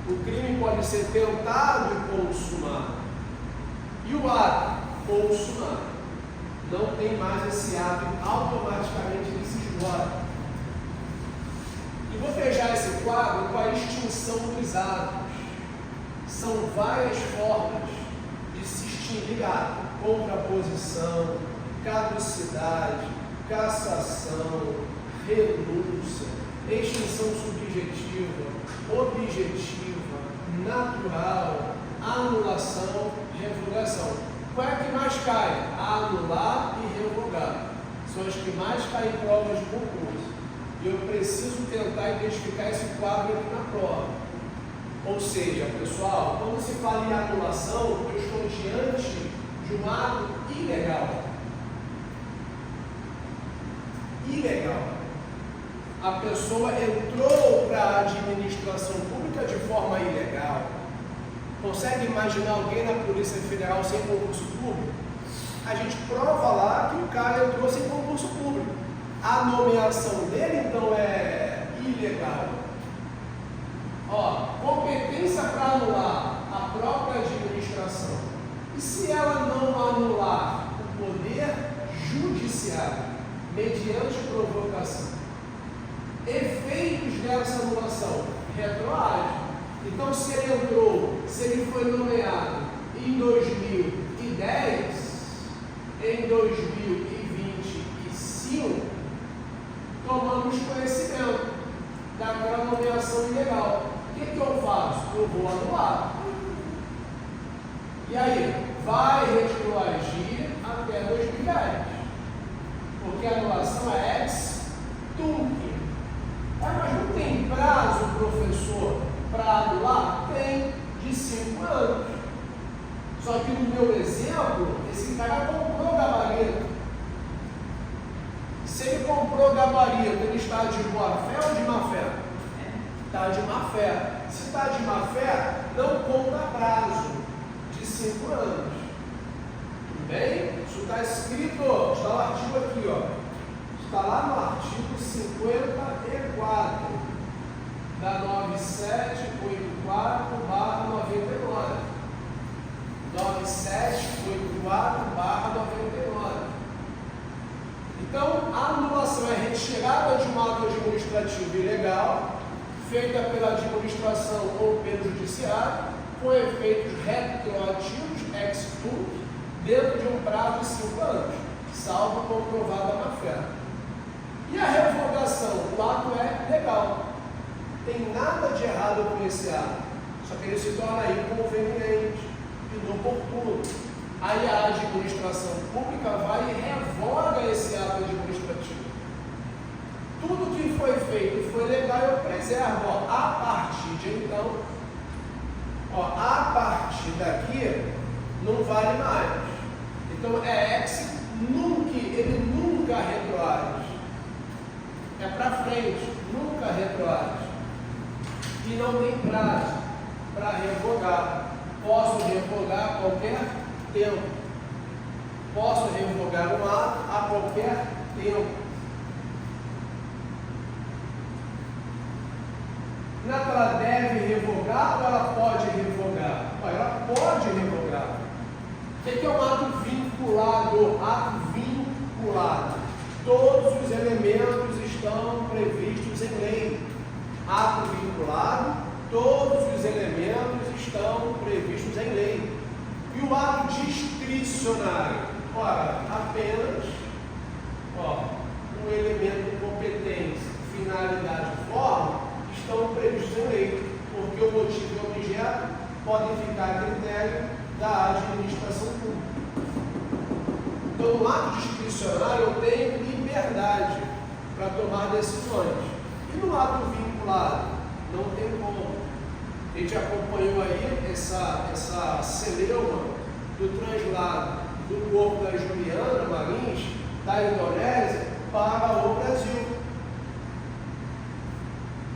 O crime pode ser tentado e consumado. E o ato consumado não tem mais esse ato, automaticamente ele se esgota. E vou fechar esse quadro com a extinção dos atos. São várias formas de se extinguir ato: contraposição, caducidade, cassação, renúncia, extinção subjetiva, objetiva, natural, anulação, revogação. Qual é a que mais cai? Anular e revogar. São as que mais caem em provas de concurso. E eu preciso tentar identificar esse quadro aqui na prova. Ou seja, pessoal, quando se fala em anulação, eu estou diante de um ato ilegal. Ilegal. A pessoa entrou para a administração pública de forma ilegal. Consegue imaginar alguém na Polícia Federal sem concurso público? A gente prova lá que o cara entrou sem concurso público. A nomeação dele, então, é ilegal. Ó, competência para anular a própria administração. E se ela não anular o poder judiciário, mediante provocação? Efeitos dessa anulação: retroage. Então, se ele entrou, se ele foi nomeado em 2010, em 2025, tomamos conhecimento daquela nomeação ilegal. O que eu faço? Eu vou anular. E aí? Vai retroagir até 2010. Porque a anulação é ex tunc. Mas não tem prazo, professor, para anular? Tem, de 5 anos. Só que no meu exemplo, esse cara comprou gabarito. Se ele comprou gabarito, ele está de boa fé ou de má fé? Está de má fé. Se está de má fé, não conta prazo de 5 anos. Tudo bem? Isso está escrito, está no artigo aqui, ó. Está lá no artigo 54 da 9784/99. 9784/99. Então, a anulação é retirada de um ato administrativo ilegal, feita pela administração ou pelo judiciário, com efeitos retroativos, ex tunc, dentro de um prazo de 5 anos, salvo comprovada má-fé. E a revogação? O ato é legal. Tem nada de errado com esse ato, só que ele se torna inconveniente, inoportuno. Aí a administração pública vai e revoga esse ato administrativo. Tudo que foi feito foi legal, eu preservo. Ó, a partir de então, ó, a partir daqui, não vale mais. Então é ex nunc, ele nunca retroage. É para frente, nunca retroage. E não tem prazo. para revogar. Posso revogar a qualquer tempo. Posso revogar um ato a qualquer tempo. Não é que ela deve revogar ou ela pode revogar? Ela pode revogar. O que é um ato vinculado? Ato vinculado. Todos os elementos estão previstos em lei. Ato vinculado, todos os elementos estão previstos em lei. E o ato discricionário? Ora, apenas um elemento, competência, finalidade e forma estão previstos em lei, porque o motivo e o objeto podem ficar a critério da administração pública. Então, no ato discricionário, eu tenho liberdade para tomar decisões. E no ato vinculado, não tem como. A gente acompanhou aí essa celeuma do translado do corpo da Juliana Marins, da Indonésia, para o Brasil.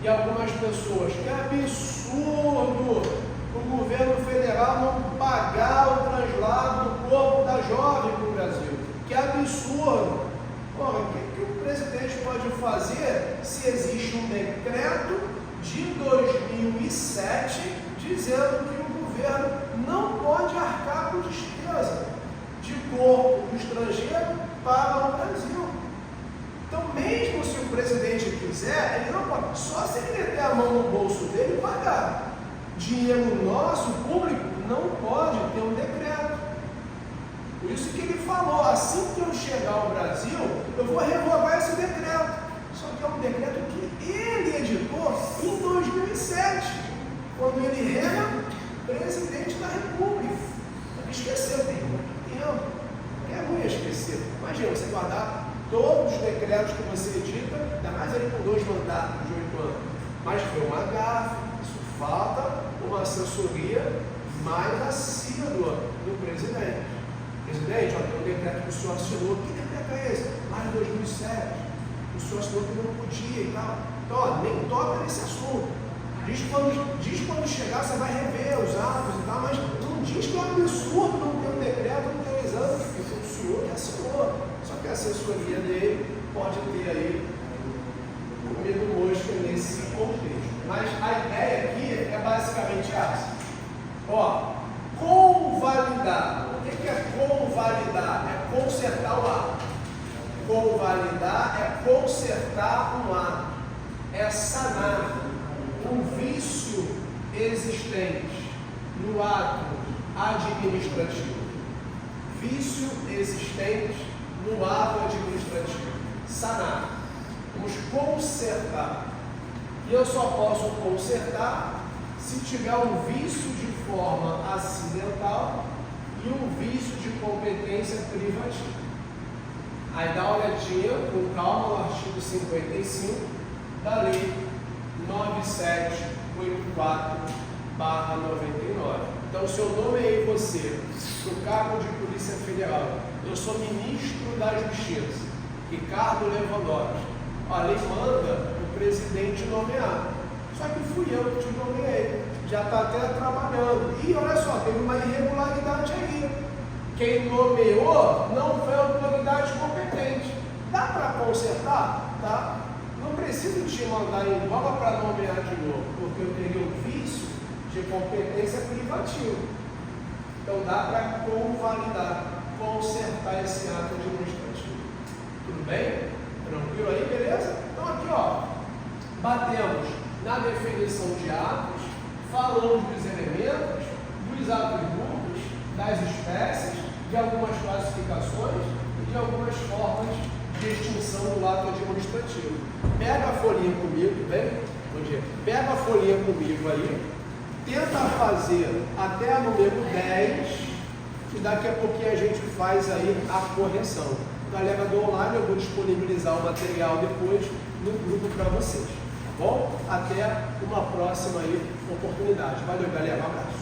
E algumas pessoas, que absurdo o governo federal não pagar o translado do corpo da jovem para o Brasil. Que absurdo! Porra, o que o presidente pode fazer se existe um decreto de 2007 dizendo que o governo não pode arcar com despesa de corpo do estrangeiro para o Brasil? Então, mesmo se o presidente quiser, ele não pode, só se ele meter a mão no bolso dele e pagar. Dinheiro nosso, público, não pode ter um decreto. Por isso que ele falou, assim que eu chegar ao Brasil, eu vou revogar esse decreto. Só que é um decreto que ele editou em 2007, quando ele era presidente da República. Esqueceu, tem muito tempo. É ruim esquecer. Imagina, você guardar todos os decretos que você edita, ainda mais ele com 2 mandatos de 8 anos. Mas foi uma gafe, isso falta uma assessoria mais assídua do presidente. Presidente, tem um decreto que o senhor assinou. Que decreto é esse? Lá em 2007. O senhor assinou que não podia e tal. Então, nem toca nesse assunto. Diz quando chegar, você vai rever os atos e tal, mas não diz que é um absurdo não ter um decreto, não ter um exame, porque o senhor que assinou. Só que a assessoria dele pode ter aí comido mosca nesse contexto. Mas a ideia aqui é basicamente essa. Convalidar. O que é convalidar? É consertar o ato. Convalidar é consertar um ato. É sanar um vício existente no ato administrativo. Vício existente no ato administrativo. Sanar. Vamos consertar. E eu só posso consertar se tiver um vício de forma acidental e um vício de competência privativa. Aí dá uma olhadinha com calma no artigo 55 da Lei 9784/99. Então, se eu nomeei você no cargo de Polícia Federal, eu sou ministro da Justiça, Ricardo Lewandowski. A lei manda o presidente nomear. Só que fui eu que te nomeei. Já está até trabalhando. E olha só, teve uma irregularidade aí. Quem nomeou não foi a autoridade competente. Dá para consertar? Dá. Não preciso te mandar embora para nomear de novo, porque eu teria um vício de competência privativa. Então dá para convalidar, consertar esse ato administrativo. Tudo bem? Tranquilo aí, beleza? Então aqui, batemos na definição de atos, falamos dos elementos, dos atributos, das espécies, de algumas classificações e de algumas formas de extinção do ato administrativo. Pega a folhinha comigo, bem? Bom dia. Pega a folhinha comigo aí, tenta fazer até a número 10, e daqui a pouquinho a gente faz aí a correção. Galera do online, eu vou disponibilizar o material depois no grupo para vocês, tá bom? Até uma próxima aí, oportunidade. Valeu, galera, um abraço.